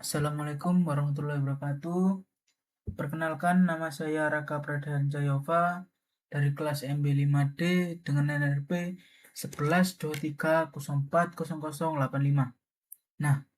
Assalamualaikum warahmatullahi wabarakatuh. Perkenalkan, nama saya Raka Pradhanjayova dari kelas MB5D dengan NRP 1123040085. Nah,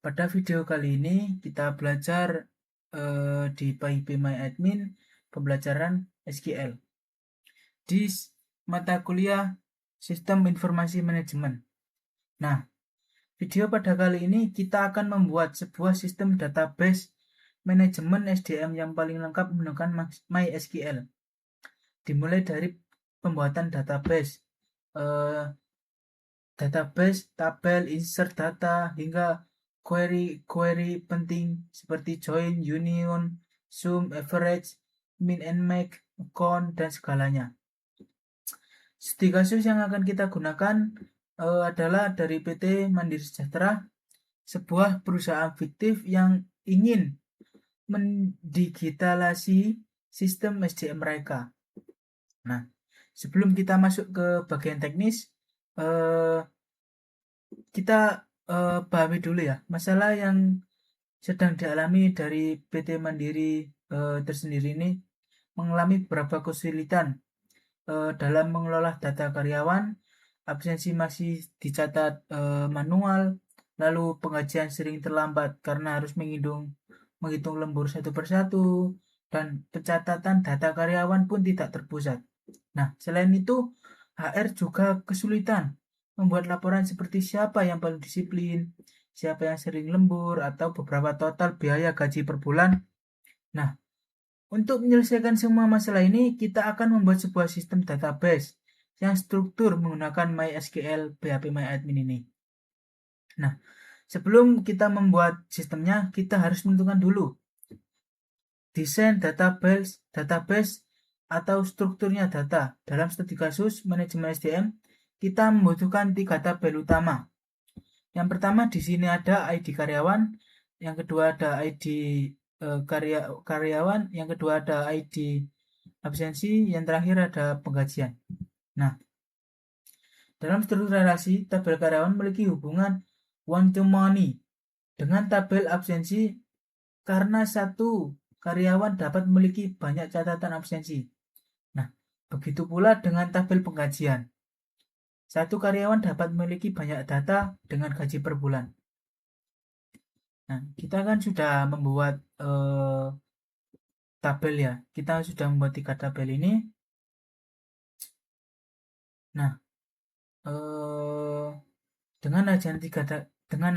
pada video kali ini kita belajar di PIP My Admin pembelajaran SQL di mata kuliah Sistem Informasi Manajemen. Nah, video pada kali ini kita akan membuat sebuah sistem database manajemen SDM yang paling lengkap menggunakan MySQL. Dimulai dari pembuatan database, tabel, insert data, hingga query penting seperti join, union, sum, average, min and max, count, dan segalanya. Studi kasus yang akan kita gunakan adalah dari PT Mandiri Sejahtera, sebuah perusahaan fiktif yang ingin mendigitalisasi sistem SDM mereka. Nah, sebelum kita masuk ke bagian teknis, kita pahami dulu ya masalah yang sedang dialami dari PT Mandiri tersendiri ini mengalami beberapa kesulitan dalam mengelola data karyawan, absensi masih dicatat manual, lalu pengajian sering terlambat karena harus menghitung lembur satu persatu, dan pencatatan data karyawan pun tidak terpusat. Nah, selain itu, HR juga kesulitan membuat laporan seperti siapa yang paling disiplin, siapa yang sering lembur, atau beberapa total biaya gaji per bulan. Nah, untuk menyelesaikan semua masalah ini, kita akan membuat sebuah sistem database yang struktur menggunakan MySQL PHP MyAdmin ini. Nah, sebelum kita membuat sistemnya, kita harus menentukan dulu desain database atau strukturnya data. Dalam studi kasus manajemen SDM, kita membutuhkan 3 tabel utama. Yang pertama di sini ada ID karyawan, yang kedua ada ID karyawan, yang kedua ada ID absensi, yang terakhir ada penggajian. Nah, dalam struktur relasi, tabel karyawan memiliki hubungan one to many dengan tabel absensi karena satu karyawan dapat memiliki banyak catatan absensi. Nah, begitu pula dengan tabel penggajian. Satu karyawan dapat memiliki banyak data dengan gaji per bulan. Nah, kita kan sudah membuat tabel ya. Kita sudah membuat 3 tabel ini. Nah, dengan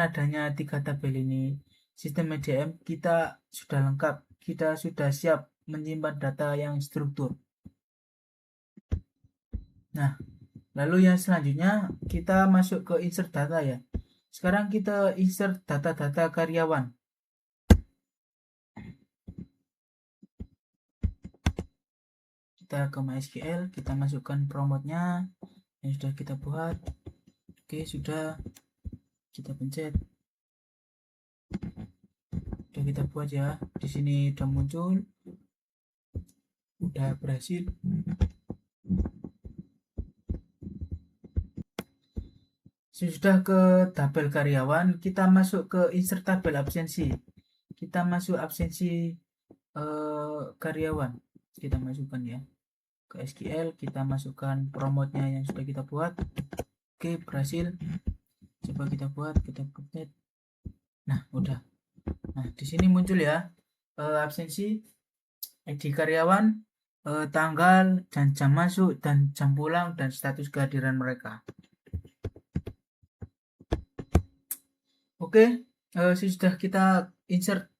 adanya 3 tabel ini, sistem EDM kita sudah lengkap. Kita sudah siap menyimpan data yang struktur. Nah, lalu yang selanjutnya kita masuk ke insert data ya. Sekarang kita insert data-data karyawan. Kita ke MySQL, kita masukkan promotnya yang sudah kita buat. Oke, sudah kita pencet. Sudah kita buat ya. Di sini sudah muncul. Udah berhasil. Sudah ke tabel karyawan, kita masuk ke insert tabel absensi. Kita masuk absensi karyawan. Kita masukkan ya ke SQL, kita masukkan promotnya yang sudah kita buat. Oke, berhasil. Coba kita buat, kita pencet. Nah, udah. Nah, di sini muncul ya absensi, ID karyawan, tanggal dan jam masuk dan jam pulang dan status kehadiran mereka. Oke, sudah kita insert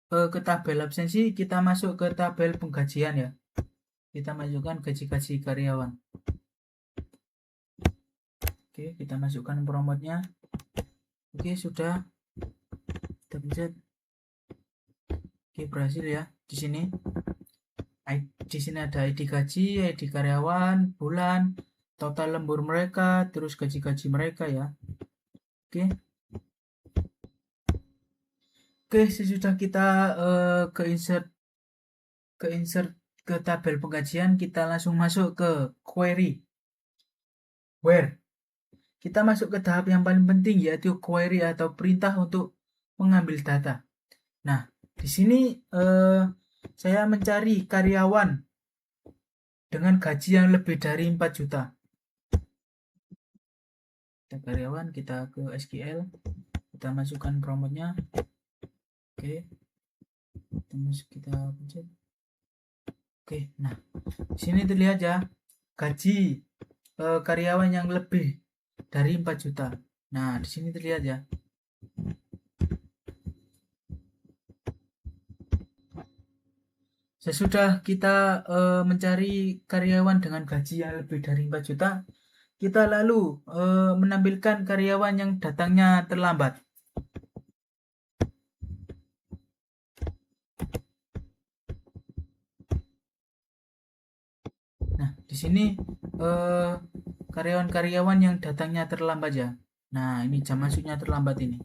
ke tabel absensi, kita masuk ke tabel penggajian ya. Kita masukkan gaji-gaji karyawan. Oke, kita masukkan promotnya. Oke, sudah. Kita pencet. Oke, berhasil ya. Di sini ada ID gaji, ID karyawan, bulan, total lembur mereka, terus gaji-gaji mereka ya. Oke. Oke, sesudah kita ke insert ke tabel penggajian, kita langsung masuk ke query. Where? Kita masuk ke tahap yang paling penting, yaitu query atau perintah untuk mengambil data. Nah, di sini saya mencari karyawan dengan gaji yang lebih dari 4 juta. Kita karyawan, kita ke SQL, kita masukkan promotnya. Oke, kita pencet. Oke, nah di sini terlihat ya gaji karyawan yang lebih dari 4 juta. Nah, di sini terlihat ya. Sesudah kita mencari karyawan dengan gaji yang lebih dari 4 juta, kita lalu menampilkan karyawan yang datangnya terlambat. Nah, di sini karyawan-karyawan yang datangnya terlambat ya. Nah, ini jam masuknya terlambat ini.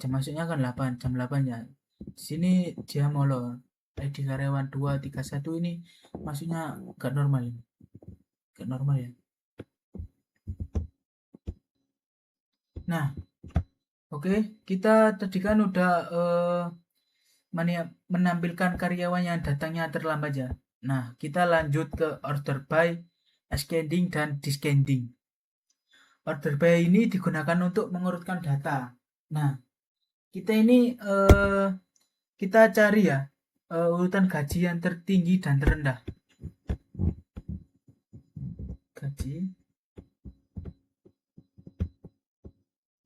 Jam masuknya kan 8, jam 8 ya. Di sini dia molor. ID karyawan 231 ini masuknya gak normal ini. Gak normal ya. Nah, oke, kita tadi kan udah menampilkan karyawan yang datangnya terlambat ya. Nah, kita lanjut ke order by, ascending, dan descending. Order by ini digunakan untuk mengurutkan data. Nah, kita ini kita cari ya urutan gaji yang tertinggi dan terendah. Gaji.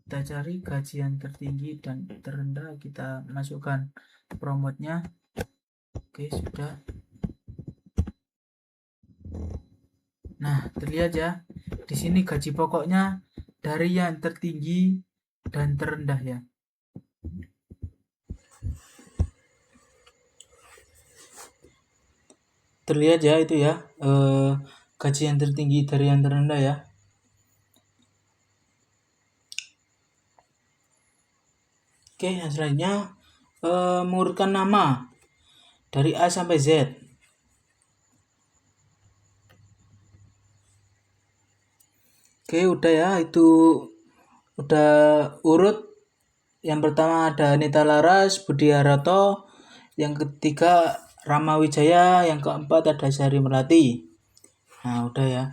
Kita cari gaji yang tertinggi dan terendah, kita masukkan promotnya. Oke, sudah. Nah, terlihat ya. Di sini gaji pokoknya dari yang tertinggi dan terendah ya. Terlihat ya itu ya. Gaji yang tertinggi dari yang terendah ya. Oke, yang selanjutnya mengurutkan nama dari A sampai Z. Oke, udah ya, itu udah urut. Yang pertama ada Anita Laras, Budi Harato, yang ketiga Rama Wijaya, yang keempat ada Sari Melati. Nah, udah ya.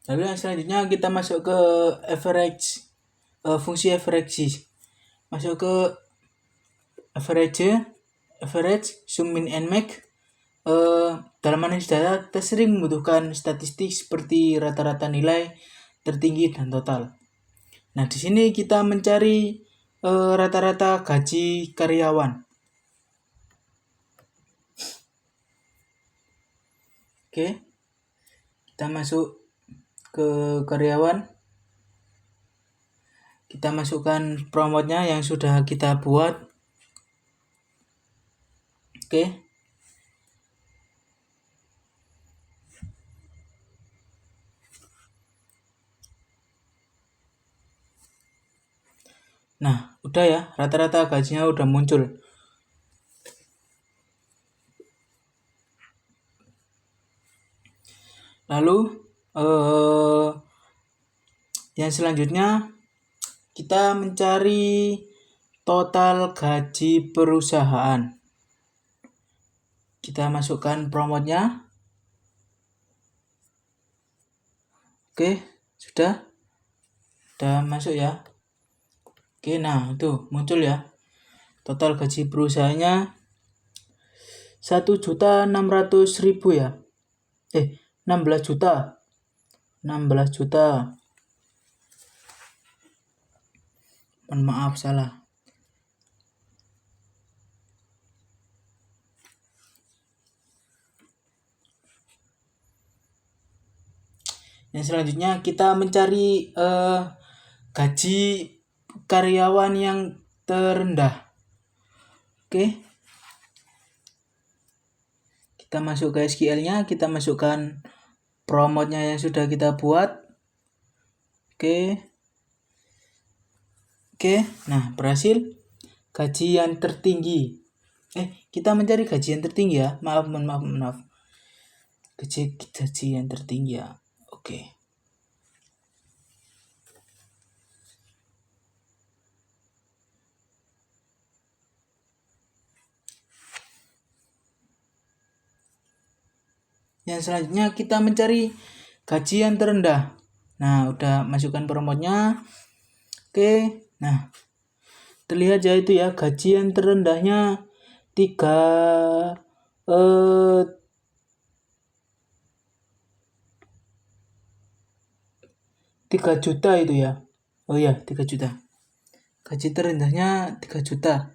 Lalu yang selanjutnya kita masuk ke average, fungsi average. Masuk ke average, zoom in and make. Dalam analisis data, kita sering membutuhkan statistik seperti rata-rata nilai tertinggi dan total. Nah, di sini kita mencari rata-rata gaji karyawan. Oke, kita masuk ke karyawan. Kita masukkan promotnya yang sudah kita buat. Oke. Nah, udah ya, rata-rata gajinya udah muncul. Lalu yang selanjutnya kita mencari total gaji perusahaan. Kita masukkan promotnya. Oke, sudah masuk ya. Oke, nah itu muncul ya. Total gaji perusahaannya 1.600.000 ya. 16 juta. 16 juta. Mohon maaf salah. Yang selanjutnya kita mencari gaji karyawan yang terendah. Oke. Kita masuk ke SQL-nya, kita masukkan promotnya yang sudah kita buat. Oke. Nah, berhasil. Gaji yang tertinggi. Kita mencari gaji yang tertinggi ya. Maaf. Gaji yang tertinggi ya. Oke. Yang selanjutnya kita mencari gaji yang terendah. Nah, udah masukkan promotnya. Oke. Nah, terlihat ya itu ya, gaji yang terendahnya 3 juta itu ya. Oh iya, 3 juta. Gaji terendahnya 3 juta.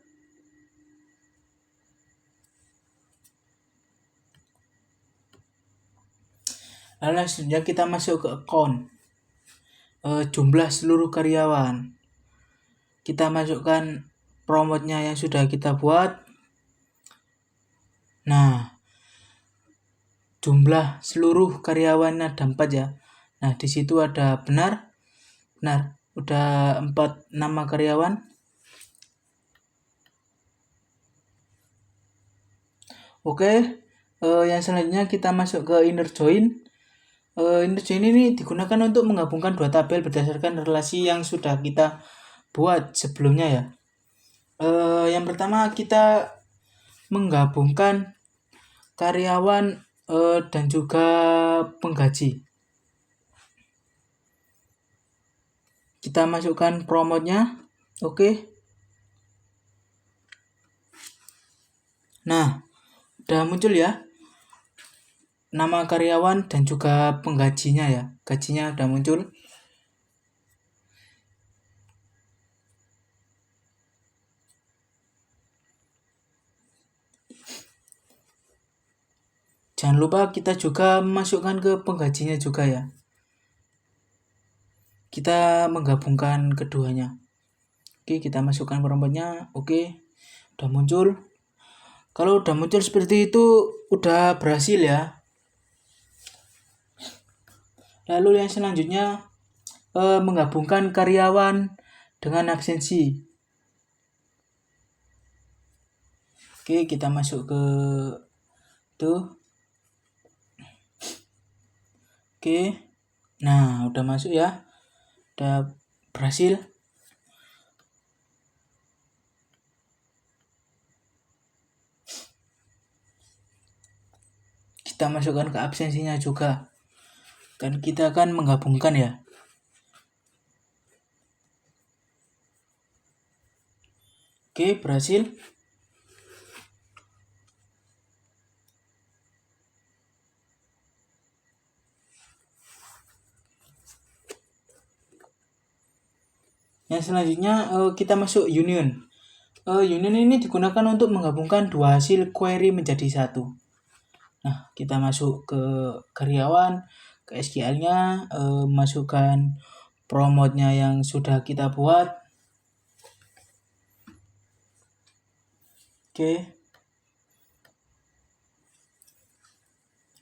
Lalu selanjutnya kita masuk ke account. Jumlah seluruh karyawan. Kita masukkan promotnya yang sudah kita buat. Nah, jumlah seluruh karyawan ada 4 ya. Nah, di situ ada benar, udah 4 nama karyawan. Oke, yang selanjutnya kita masuk ke inner join. Inner join ini digunakan untuk menggabungkan dua tabel berdasarkan relasi yang sudah kita buat sebelumnya ya. Yang pertama kita menggabungkan karyawan dan juga penggaji. Kita masukkan promotnya. Oke. Nah, udah muncul ya nama karyawan dan juga penggajinya ya. Gajinya udah muncul. Jangan lupa kita juga masukkan ke penggajinya juga ya. Kita menggabungkan keduanya. Oke, kita masukkan promotnya. Oke, udah muncul. Kalau udah muncul seperti itu udah berhasil ya. Lalu yang selanjutnya menggabungkan karyawan dengan absensi. Oke, kita masuk ke itu. Oke. Nah, udah masuk ya. Udah berhasil. Kita masukkan ke absensinya juga. Kan kita akan menggabungkan ya. Oke, berhasil. Yang selanjutnya kita masuk union. Union ini digunakan untuk menggabungkan dua hasil query menjadi satu. Nah, kita masuk ke karyawan, ke SQL-nya, masukkan promotnya yang sudah kita buat. Oke.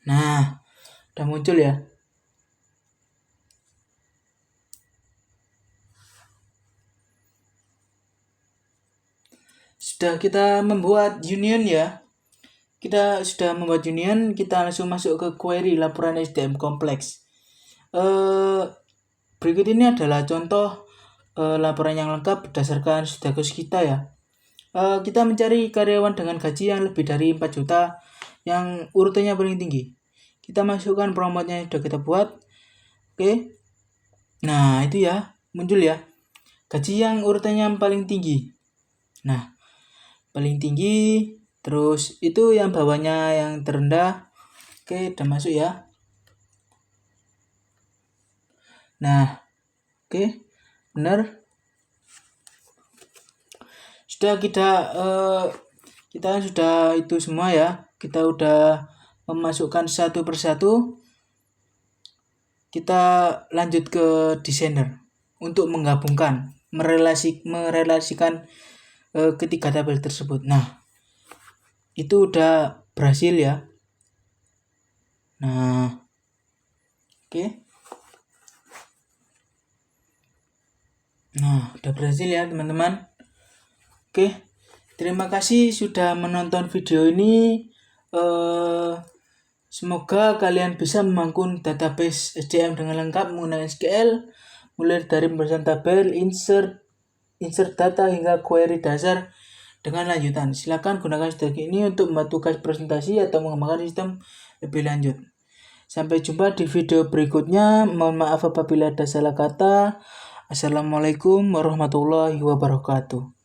Nah, udah muncul ya. Sudah kita membuat union ya. Kita sudah membuat union, kita langsung masuk ke query laporan SDM kompleks. Berikut ini adalah contoh laporan yang lengkap berdasarkan status kita ya. Kita mencari karyawan dengan gaji yang lebih dari 4 juta yang urutannya paling tinggi. Kita masukkan promotnya yang sudah kita buat. Oke. Nah, itu ya, muncul ya. Gaji yang urutannya paling tinggi. Nah, paling tinggi, terus itu yang bawahnya yang terendah. Oke, udah masuk ya. Nah, oke, benar. Sudah kita sudah itu semua ya. Kita udah memasukkan satu persatu. Kita lanjut ke desainer untuk menggabungkan, merelasikan ketiga tabel tersebut. Nah, itu udah berhasil ya. Nah, oke. Nah, udah berhasil ya teman-teman. Oke, terima kasih sudah menonton video ini. Semoga kalian bisa membangun database SDM dengan lengkap menggunakan SQL, mulai dari pembahasan tabel, insert data hingga query dasar dengan lanjutan. Silakan gunakan strategi ini untuk membantu tugas presentasi atau mengembangkan sistem lebih lanjut. Sampai jumpa di video berikutnya. Mohon maaf apabila ada salah kata. Assalamualaikum warahmatullahi wabarakatuh.